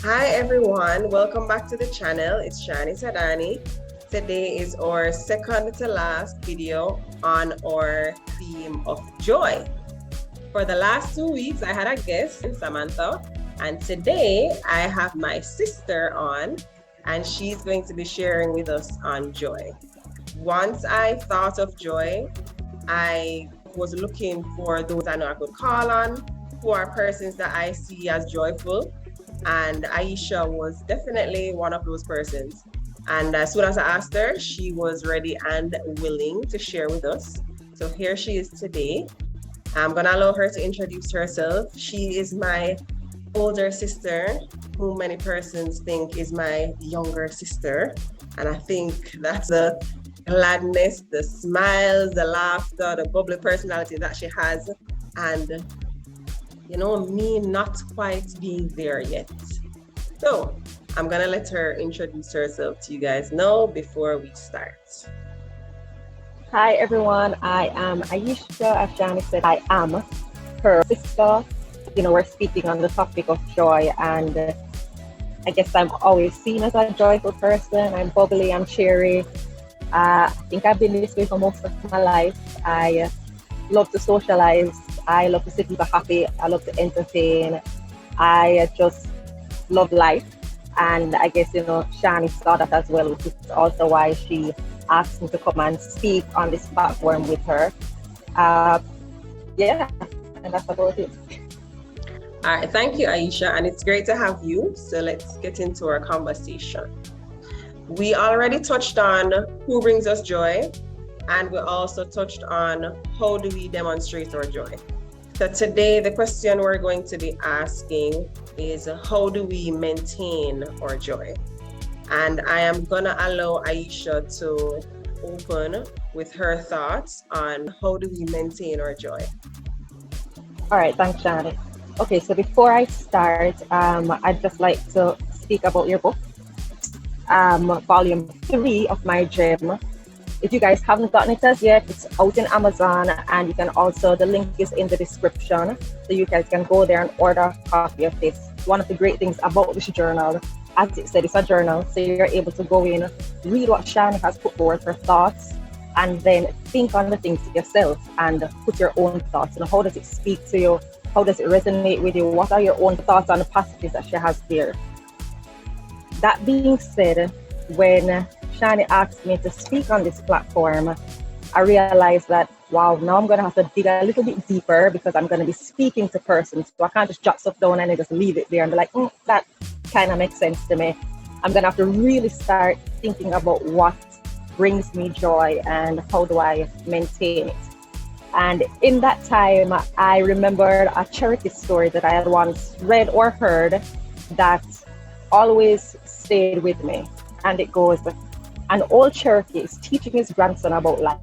Hi everyone, welcome back to the channel. It's Shani Sadani. Today is our second to last video on our theme of joy. For the last 2 weeks, I had a guest, Samantha, and today I have my sister on, and she's going to be sharing with us on joy. Once I thought of joy, I was looking for those I know I could call on, who are persons that I see as joyful. And Aisha was definitely one of those persons. And as soon as I asked her, she was ready and willing to share with us. So here she is today. I'm going to allow her to introduce herself. She is my older sister, who many persons think is my younger sister. And I think that's the gladness, the smiles, the laughter, the bubbly personality that she has. And me not quite being there yet. So I'm gonna let her introduce herself to you guys now before we start. Hi everyone, I am Aisha. As Shani said, I am her sister. We're speaking on the topic of joy, and I guess I'm always seen as a joyful person. I'm bubbly, I'm cheery. I think I've been this way for most of my life. I love to socialize. I love to see people happy. I love to entertain. I just love life. And I guess, Shani saw that as well, which is also why she asked me to come and speak on this platform with her. And that's about it. All right, thank you, Aisha. And it's great to have you. So let's get into our conversation. We already touched on who brings us joy. And we also touched on how do we demonstrate our joy. So today, the question we're going to be asking is how do we maintain our joy? And I am gonna allow Aisha to open with her thoughts on how do we maintain our joy. All right, thanks, Shani. Okay, so before I start, I'd just like to speak about your book, volume 3 of My Gem. If you guys haven't gotten it as yet, it's out in Amazon, and you can also, the link is in the description, so you guys can go there and order a copy of this. One of the great things about this journal, as it said, it's a journal, so you're able to go in, read what Shani has put forward, her thoughts, and then think on the things yourself and put your own thoughts. How does it speak to you? How does it resonate with you? What are your own thoughts on the passages that she has there? That being said, when Shani asked me to speak on this platform, I realized that, wow, now I'm going to have to dig a little bit deeper because I'm going to be speaking to persons. So I can't just jot stuff down and then just leave it there and be like, that kind of makes sense to me. I'm going to have to really start thinking about what brings me joy and how do I maintain it. And in that time, I remembered a charity story that I had once read or heard that always stayed with me. And it goes, an old Cherokee is teaching his grandson about life.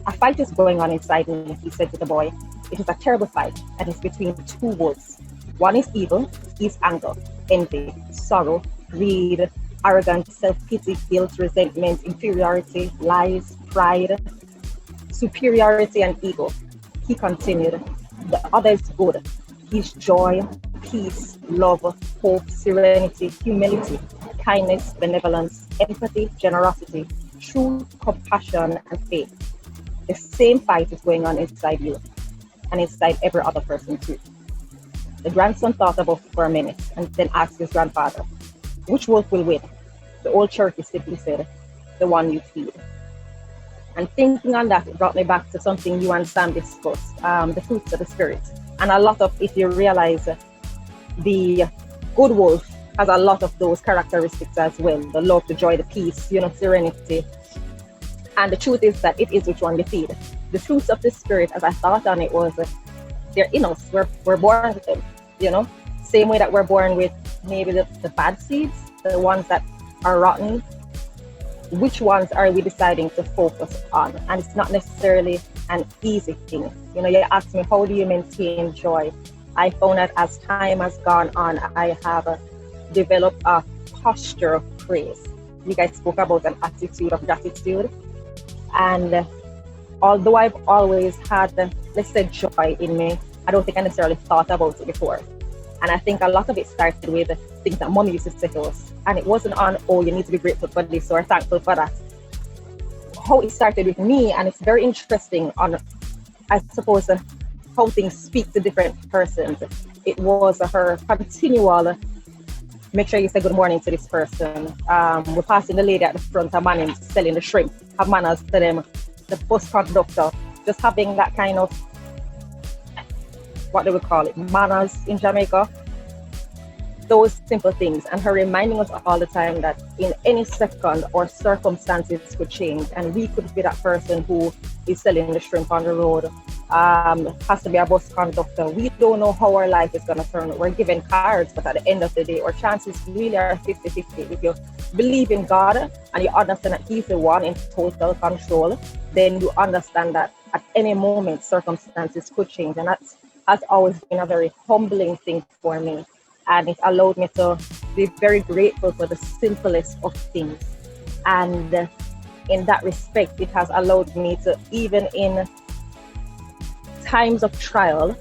A fight is going on inside me, he said to the boy. It is a terrible fight, and it's between two wolves. One is evil, is anger, envy, sorrow, greed, arrogance, self-pity, guilt, resentment, inferiority, lies, pride, superiority, and ego. He continued, the other is good. He's joy, peace, love, hope, serenity, humility, kindness, benevolence, empathy, generosity, truth, compassion, and faith. The same fight is going on inside you and inside every other person too. The grandson thought about it for a minute and then asked his grandfather, which wolf will win? The old Cherokee simply said, the one you feed. And thinking on that, it brought me back to something you and Sam discussed, the fruits of the spirit. And a lot of, if you realize, the good wolf has a lot of those characteristics as well. The love, the joy, the peace, serenity. And the truth is that it is which one you feed. The fruits of the spirit, as I thought on it, was they're in us. We're born with them, Same way that we're born with maybe the bad seeds, the ones that are rotten. Which ones are we deciding to focus on? And it's not necessarily an easy thing. You ask me, how do you maintain joy? I found that as time has gone on, I have developed a posture of praise. You guys spoke about an attitude of gratitude. And although I've always had, let's say, joy in me, I don't think I necessarily thought about it before. And I think a lot of it started with things that mommy used to say to us. And it wasn't on, oh, you need to be grateful for this or thankful for that. How it started with me, and it's very interesting on, I suppose, how things speak to different persons. It was her continual, make sure you say good morning to this person. We're passing the lady at the front, a man selling the shrimp, have manners to them, the bus conductor, just having that kind of, what do we call it, manners in Jamaica. Those simple things, and her reminding us all the time that in any second our circumstances could change, and we could be that person who is selling the shrimp on the road, has to be a bus conductor. We don't know how our life is going to turn out. We're given cards, but at the end of the day, our chances really are 50-50. If you believe in God and you understand that He's the one in total control, then you understand that at any moment circumstances could change, and that has always been a very humbling thing for me. And it allowed me to be very grateful for the simplest of things. And in that respect, it has allowed me to, even in times of trial,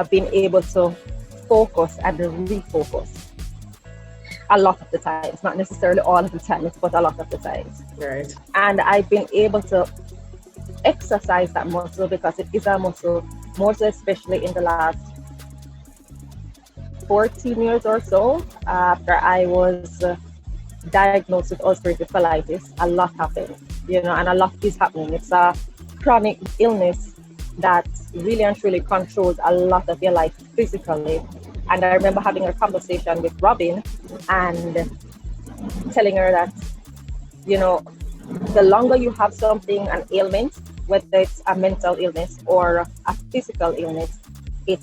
been able to focus and refocus. A lot of the times, not necessarily all of the times, but a lot of the times. Right. And I've been able to exercise that muscle, because it is a muscle, more so especially in the last 14 years or so, after I was diagnosed with ulcerative colitis. A lot happened, and a lot is happening. It's a chronic illness that really and truly controls a lot of your life physically. And I remember having a conversation with Robin and telling her that, the longer you have something, an ailment, whether it's a mental illness or a physical illness, it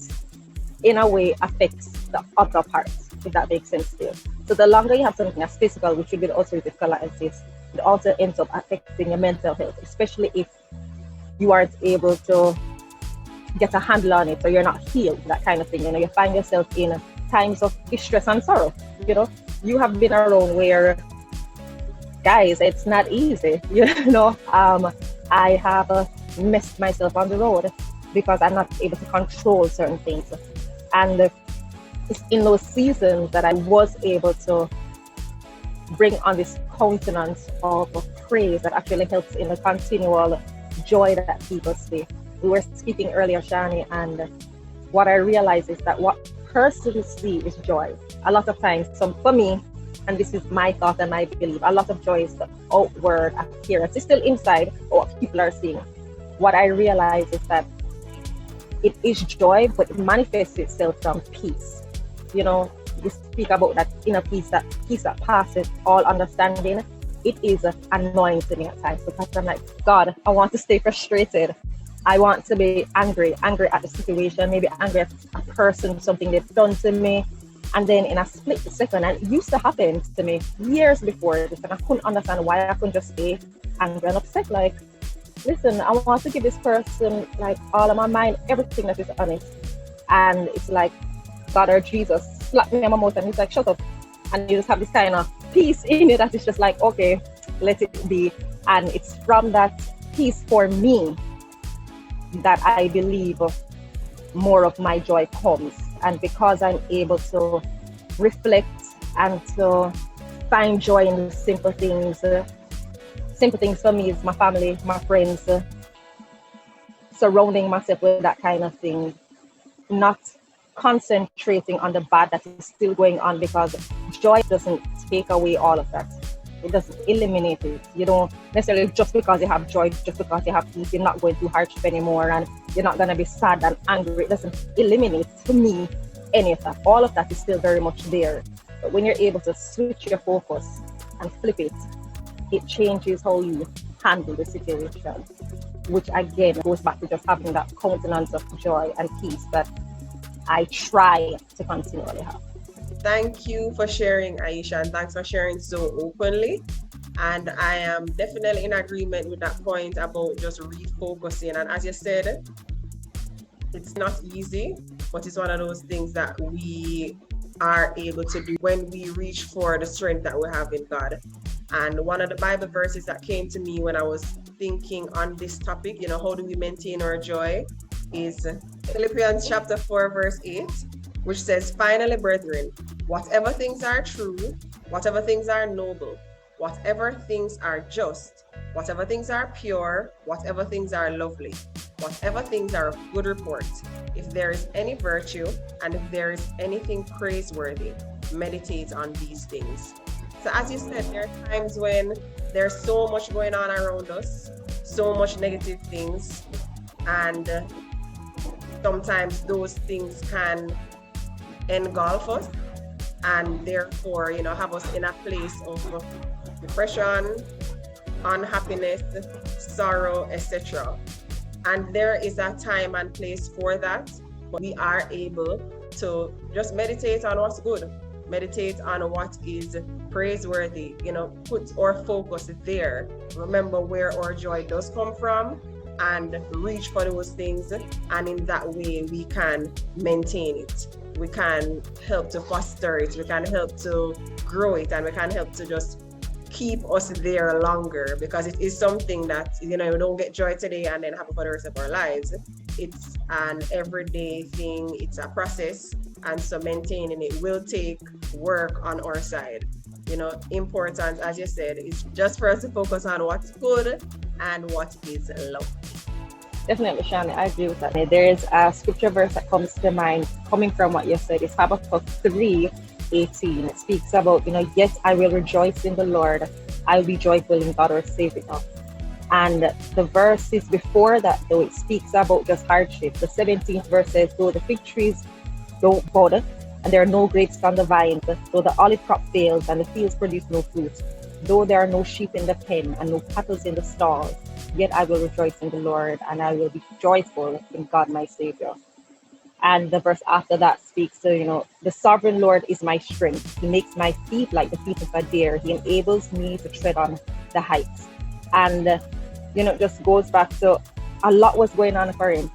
in a way affects the other parts, if that makes sense to you. So the longer you have something that's physical, which would be ulcerative colitis, it also ends up affecting your mental health, especially if you aren't able to get a handle on it, or you're not healed, that kind of thing. You find yourself in times of distress and sorrow. You have been around where, guys, it's not easy. I have messed myself on the road because I'm not able to control certain things. And it's in those seasons that I was able to bring on this countenance of praise that actually helps in the continual joy that people see. We were speaking earlier, Shani, and what I realize is that what persons see is joy. A lot of times, for me, and this is my thought and my belief, a lot of joy is the outward appearance. It's still inside what people are seeing. What I realize is that it is joy, but it manifests itself from peace. You speak about that inner peace, that peace that passes all understanding. It is annoying to me at times, because I'm like, God, I want to stay frustrated. I want to be angry at the situation, maybe angry at a person, something they've done to me. And then in a split second, and it used to happen to me years before this, and I couldn't understand why I couldn't just stay angry and upset. Like, listen, I want to give this person like all of my mind, everything that is honest. And it's like God or Jesus slapped me on my mouth, and he's like, shut up. And you just have this kind of peace in it that is just like, okay, let it be. And it's from that peace for me that I believe more of my joy comes. And because I'm able to reflect and to find joy in the simple things. Simple things for me is my family, my friends, surrounding myself with that kind of thing, not concentrating on the bad that is still going on, because joy doesn't take away all of that. It doesn't eliminate it. You don't necessarily, just because you have joy, just because you have peace, you're not going through hardship anymore, and you're not going to be sad and angry. It doesn't eliminate, to me, any of that. All of that is still very much there. But when you're able to switch your focus and flip it, it changes how you handle the situation, which again goes back to just having that countenance of joy and peace that I try to continually have. Thank you for sharing, Aisha, and thanks for sharing so openly. And I am definitely in agreement with that point about just refocusing. And as you said, it's not easy, but it's one of those things that we are able to do when we reach for the strength that we have in God. And one of the Bible verses that came to me when I was thinking on this topic, how do we maintain our joy, is Philippians chapter 4, verse 8. which says, finally, brethren, whatever things are true, whatever things are noble, whatever things are just, whatever things are pure, whatever things are lovely, whatever things are of good report, if there is any virtue and if there is anything praiseworthy, meditate on these things. So as you said, there are times when there's so much going on around us, so much negative things, and sometimes those things can engulf us and therefore, have us in a place of depression, unhappiness, sorrow, etc. And there is a time and place for that, but we are able to just meditate on what's good, meditate on what is praiseworthy, put our focus there. Remember where our joy does come from and reach for those things. And in that way, we can maintain it. We can help to foster it. We can help to grow it, and we can help to just keep us there longer, because it is something that, we don't get joy today and then have it for the rest of our lives. It's an everyday thing. It's a process. And so maintaining it will take work on our side. Important, as you said, is just for us to focus on what's good and what is love. Definitely, Shani, I agree with that. There is a scripture verse that comes to mind coming from what you said. It's Habakkuk 3:18. It speaks about, yet I will rejoice in the Lord. I'll be joyful in God, our Savior. And the verses before that, though, it speaks about just hardship. The 17th verse says, though the fig trees don't bud, and there are no grapes on the vines, though the olive crop fails, and the fields produce no fruit, though there are no sheep in the pen, and no cattle in the stalls, yet I will rejoice in the Lord, and I will be joyful in God my Savior. And the verse after that speaks to, the sovereign Lord is my strength. He makes my feet like the feet of a deer. He enables me to tread on the heights. And, it just goes back to a lot was going on for him,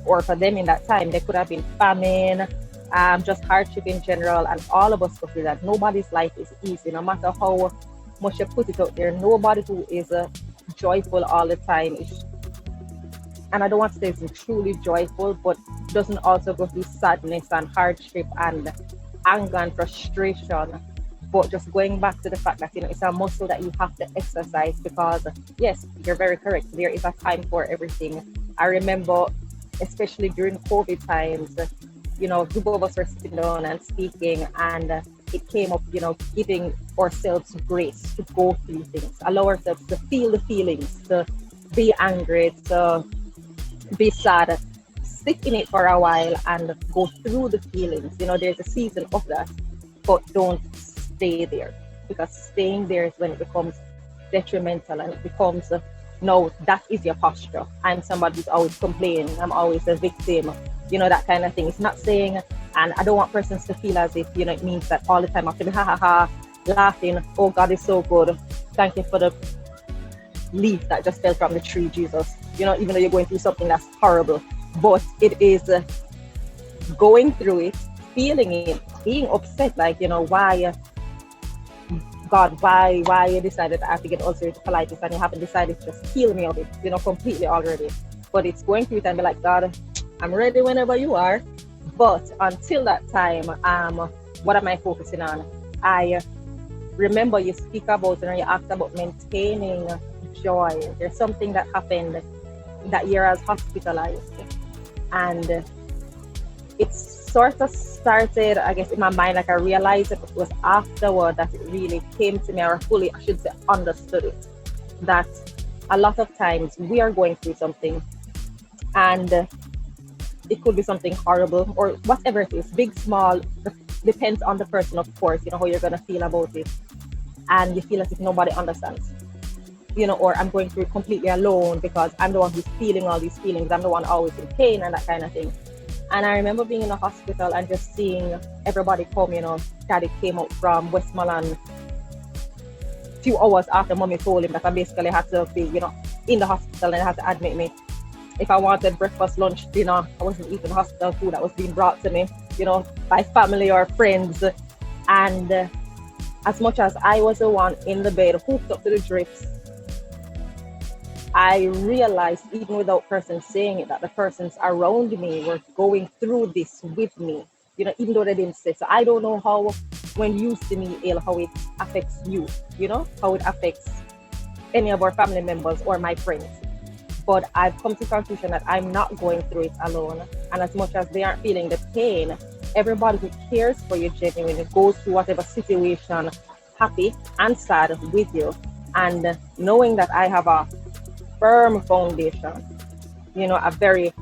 or for them in that time. There could have been famine, just hardship in general, and all of us go through that. Nobody's life is easy, no matter how much you put it out there. Nobody who is joyful all the time is, and I don't want to say it's truly joyful, but doesn't also go through sadness and hardship and anger and frustration. But just going back to the fact that, it's a muscle that you have to exercise, because yes, you're very correct. There is a time for everything. I remember, especially during COVID times, group of us were sitting down and speaking, and it came up, giving ourselves grace to go through things, allow ourselves to feel the feelings, to be angry, to be sad, sit in it for a while and go through the feelings. There's a season of that, but don't stay there, because staying there is when it becomes detrimental, and it becomes, no, that is your posture. I'm somebody who's always complaining. I'm always a victim, that kind of thing. It's not saying, and I don't want persons to feel as if, it means that all the time I have to be ha ha ha, laughing, oh God is so good, thank you for the leaf that just fell from the tree, Jesus. Even though you're going through something that's horrible, but it is going through it, feeling it, being upset, like, why, God, why you decided I have to get ulcerative colitis, and you haven't decided to just heal me of it, completely already. But it's going through it and be like, God, I'm ready whenever you are. But until that time, what am I focusing on? I remember you speak about, you asked about maintaining joy. There's something that happened that year I was hospitalized, and it sort of started, I guess, in my mind, like I realized it was afterward that it really came to me, or fully, I should say, understood it, that a lot of times we are going through something, and it could be something horrible or whatever it is, big, small, depends on the person, of course, how you're going to feel about it. And you feel as if nobody understands, or I'm going through it completely alone because I'm the one who's feeling all these feelings. I'm the one always in pain and that kind of thing. And I remember being in the hospital and just seeing everybody come, Daddy came out from Westmoreland a few hours after Mommy told him that I basically had to be, in the hospital, and they had to admit me. If I wanted breakfast, lunch, dinner, I wasn't eating hospital food that was being brought to me, by family or friends. And as much as I was the one in the bed, hooked up to the drips, I realized, even without persons saying it, that the persons around me were going through this with me. even though they didn't say. So I don't know how, when you see me ill, how it affects you, how it affects any of our family members or my friends. But I've come to the conclusion that I'm not going through it alone. And as much as they aren't feeling the pain, everybody who cares for you genuinely goes through whatever situation, happy and sad with you. And knowing that I have a firm foundation, a very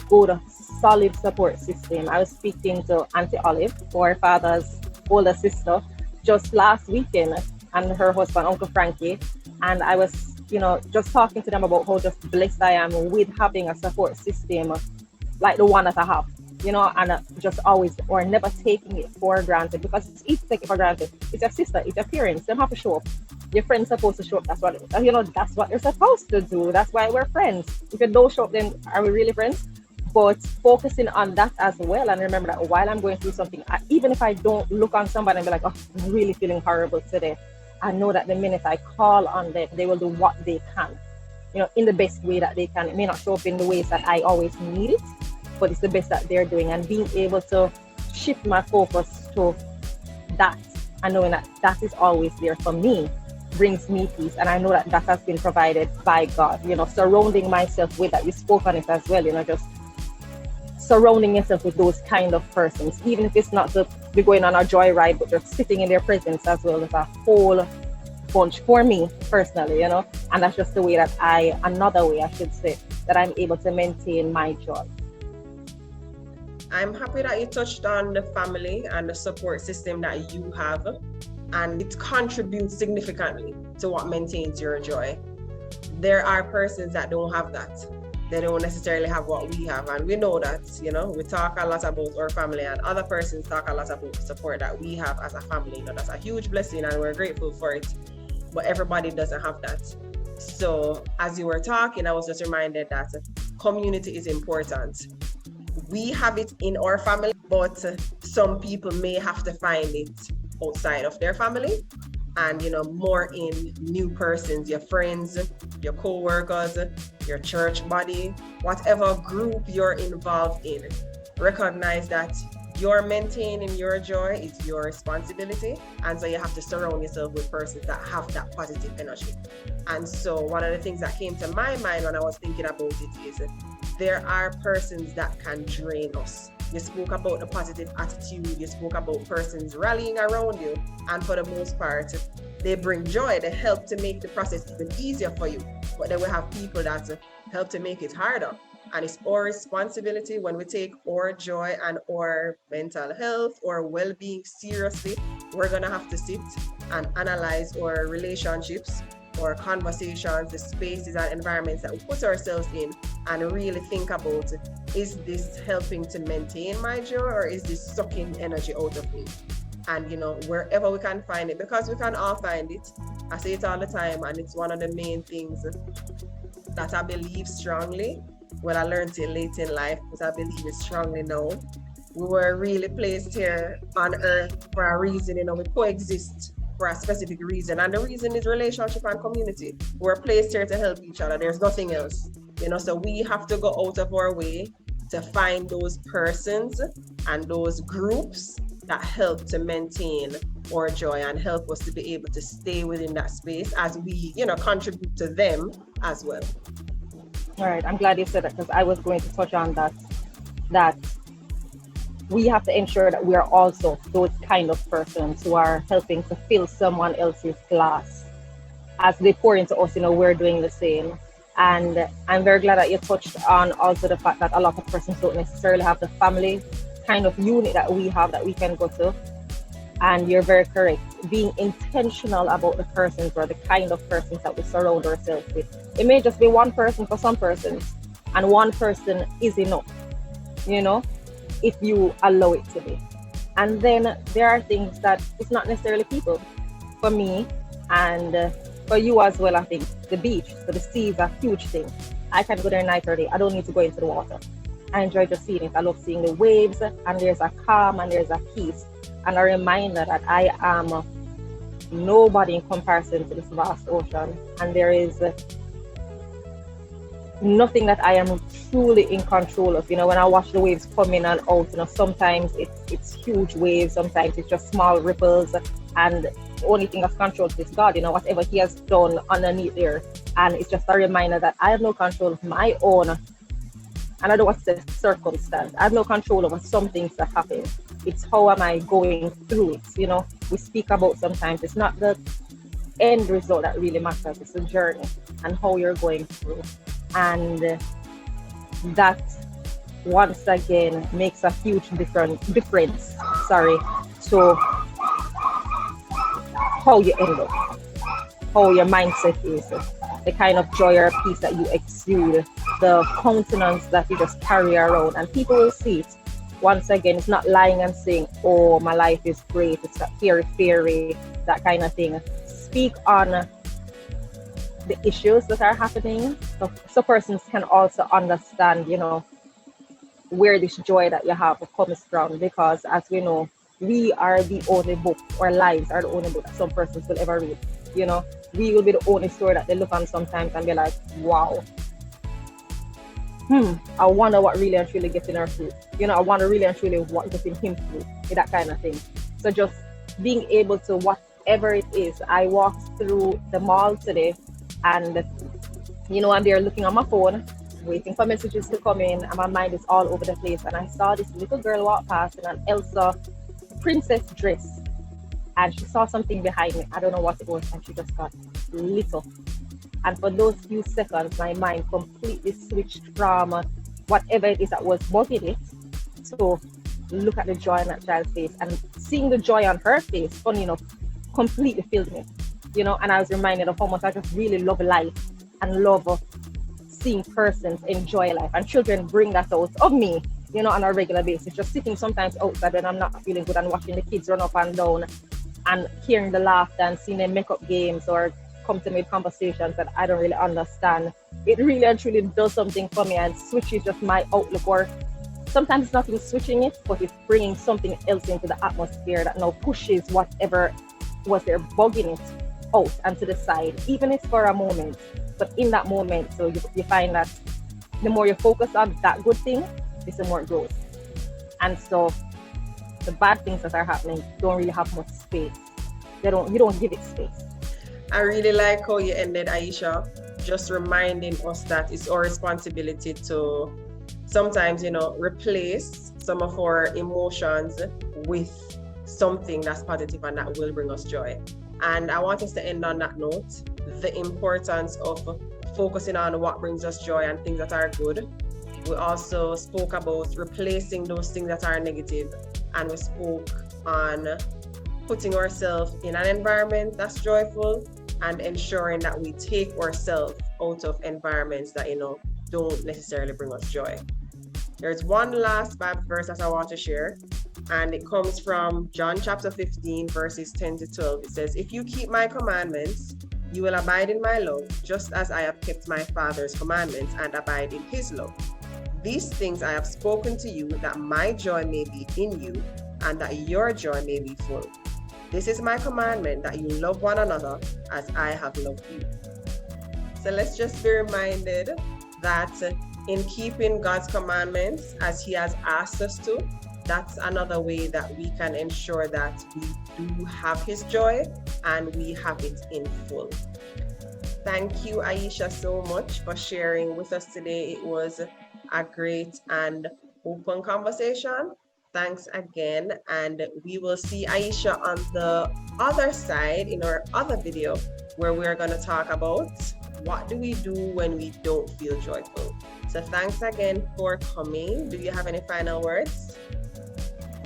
good, solid support system. I was speaking to Auntie Olive, our father's older sister, just last weekend, and her husband, Uncle Frankie. And I was, just talking to them about how just blessed I am with having a support system like the one that I have, and just always, or never taking it for granted, because it's easy to take it for granted. It's your sister, it's your parents, they have to show up. Your friend's supposed to show up. That's what, that's what they're supposed to do. That's why we're friends. If you don't show up, then are we really friends? But focusing on that as well, and remember that while I'm going through something, even if I don't look on somebody and be like, oh, I'm really feeling horrible today, I know that the minute I call on them, they will do what they can, in the best way that they can. It may not show up in the ways that I always need it, but it's the best that they're doing. And being able to shift my focus to that and knowing that that is always there for me brings me peace. And I know that that has been provided by God, surrounding myself with that. You spoke on it as well, just surrounding yourself with those kind of persons, even if it's not to be going on a joyride, but just sitting in their presence as well, as a whole bunch for me personally, and that's just the way that another way I should say, that I'm able to maintain my joy. I'm happy that you touched on the family and the support system that you have, and it contributes significantly to what maintains your joy. There are persons that don't have that. They don't necessarily have what we have, and we know that, we talk a lot about our family, and other persons talk a lot about the support that we have as a family. That's a huge blessing, and we're grateful for it, but everybody doesn't have that. So as you were talking, I was just reminded that community is important. We have it in our family, but some people may have to find it outside of their family, and more in new persons, your friends, your co-workers, your church body, whatever group you're involved in. Recognize that you're maintaining your joy is your responsibility, and so you have to surround yourself with persons that have that positive energy. And so one of the things that came to my mind when I was thinking about it is there are persons that can drain us. You spoke about the positive attitude, you spoke about persons rallying around you, and for the most part, they bring joy, they help to make the process even easier for you. But then we have people that help to make it harder. And it's our responsibility when we take our joy and our mental health or well-being seriously, we're gonna have to sit and analyze our relationships, or conversations, the spaces and environments that we put ourselves in, and really think about, is this helping to maintain my joy, or is this sucking energy out of me? And wherever we can find it, because we can all find it. I say it all the time, and it's one of the main things that I believe strongly. Well, I learned it late in life, but I believe it strongly now. We were really placed here on earth for a reason, we coexist for a specific reason, and the reason is relationship and community. We're placed here to help each other. There's nothing else, so we have to go out of our way to find those persons and those groups that help to maintain our joy and help us to be able to stay within that space as we, contribute to them as well. All right, I'm glad you said that, because I was going to touch on that we have to ensure that we are also those kind of persons who are helping to fill someone else's glass. As they pour into us, we're doing the same. And I'm very glad that you touched on also the fact that a lot of persons don't necessarily have the family kind of unit that we have that we can go to. And you're very correct. Being intentional about the persons or the kind of persons that we surround ourselves with. It may just be one person for some persons, and one person is enough, if you allow it to be. And then there are things that it's not necessarily people. For me, and for you as well, I think the beach, so the sea is a huge thing. I can go there night or day. I don't need to go into the water. I enjoy just seeing it. I love seeing the waves, and there's a calm and there's a peace, and a reminder that I am nobody in comparison to this vast ocean. And there is nothing that I am truly in control of. When I watch the waves come in and out, sometimes it's huge waves, sometimes it's just small ripples, and the only thing that's controlled is God, whatever He has done underneath there. And it's just a reminder that I have no control of my own, and I don't want the circumstance. I have no control over some things that happen. It's how am I going through it. We speak about sometimes it's not the end result that really matters, it's the journey and how you're going through. And that once again makes a huge difference, to how you end up, how your mindset is, the kind of joy or peace that you exude, the countenance that you just carry around, and people will see it. Once again, it's not lying and saying, oh, my life is great, it's that fairy, that kind of thing. Speak on the issues that are happening, so persons can also understand, where this joy that you have comes from, because as we know, we are the only book, our lives are the only book that some persons will ever read. We will be the only story that they look on sometimes and be like, wow, I wonder what really and truly getting her through. I wonder really and truly what getting him through, that kind of thing. So just being able to, whatever it is, I walked through the mall today, and I'm there looking on my phone, waiting for messages to come in, and my mind is all over the place. And I saw this little girl walk past in an Elsa princess dress, and she saw something behind me. I don't know what it was, and she just got lit up. And for those few seconds, my mind completely switched from whatever it is that was bugging it to look at the joy on that child's face. And seeing the joy on her face, funny enough, completely filled me. And I was reminded of how much I just really love life and love seeing persons enjoy life. And children bring that out of me, on a regular basis. Just sitting sometimes outside when I'm not feeling good and watching the kids run up and down and hearing the laughter and seeing them make up games or come to me with conversations that I don't really understand. It really and truly does something for me and switches just my outlook, or sometimes it's not even switching it, but it's bringing something else into the atmosphere that now pushes whatever was there bugging it out and to the side, even if for a moment. But in that moment, so you find that the more you focus on that good thing, the more it grows. And so the bad things that are happening don't really have much space. You don't give it space. I really like how you ended, Aisha, just reminding us that it's our responsibility to sometimes, replace some of our emotions with something that's positive and that will bring us joy. And I want us to end on that note, the importance of focusing on what brings us joy and things that are good. We also spoke about replacing those things that are negative, and we spoke on putting ourselves in an environment that's joyful and ensuring that we take ourselves out of environments that, don't necessarily bring us joy. There's one last Bible verse that I want to share, and it comes from John chapter 15, verses 10 to 12. It says, "If you keep my commandments, you will abide in my love, just as I have kept my Father's commandments and abide in his love. These things I have spoken to you, that my joy may be in you, and that your joy may be full. This is my commandment, that you love one another as I have loved you." So let's just be reminded that in keeping God's commandments as he has asked us to, that's another way that we can ensure that we do have his joy and we have it in full. Thank you, Aisha, so much for sharing with us today. It was a great and open conversation. Thanks again, and we will see Aisha on the other side in our other video, where we're going to talk about what do we do when we don't feel joyful. So thanks again for coming. Do you have any final words?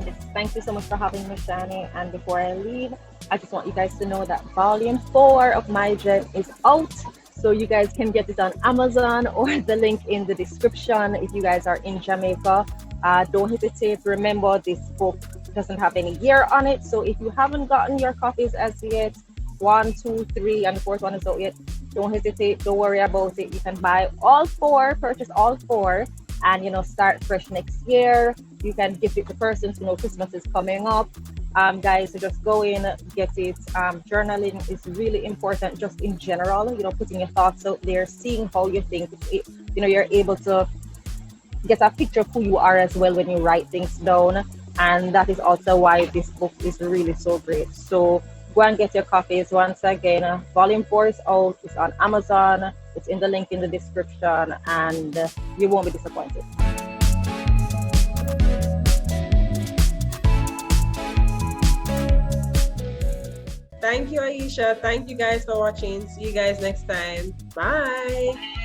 Yes, thank you so much for having me, Shani. And before I leave, I just want you guys to know that volume 4 of my gem is out. So you guys can get it on Amazon or the link in the description if you guys are in Jamaica. Don't hesitate. Remember, this book doesn't have any year on it. So if you haven't gotten your copies as yet, 1, 2, 3, and the 4th one is out yet, don't hesitate. Don't worry about it. You can buy all 4, purchase all 4, and start fresh next year. You can give it to persons who know Christmas is coming up. Guys, so just go in, get it. Journaling is really important just in general, putting your thoughts out there, seeing how you think. you're able to get a picture of who you are as well when you write things down. And that is also why this book is really so great. So go and get your copies once again. Volume 4 is out, it's on Amazon, it's in the link in the description, and you won't be disappointed. Thank you, Aisha. Thank you guys for watching. See you guys next time. Bye.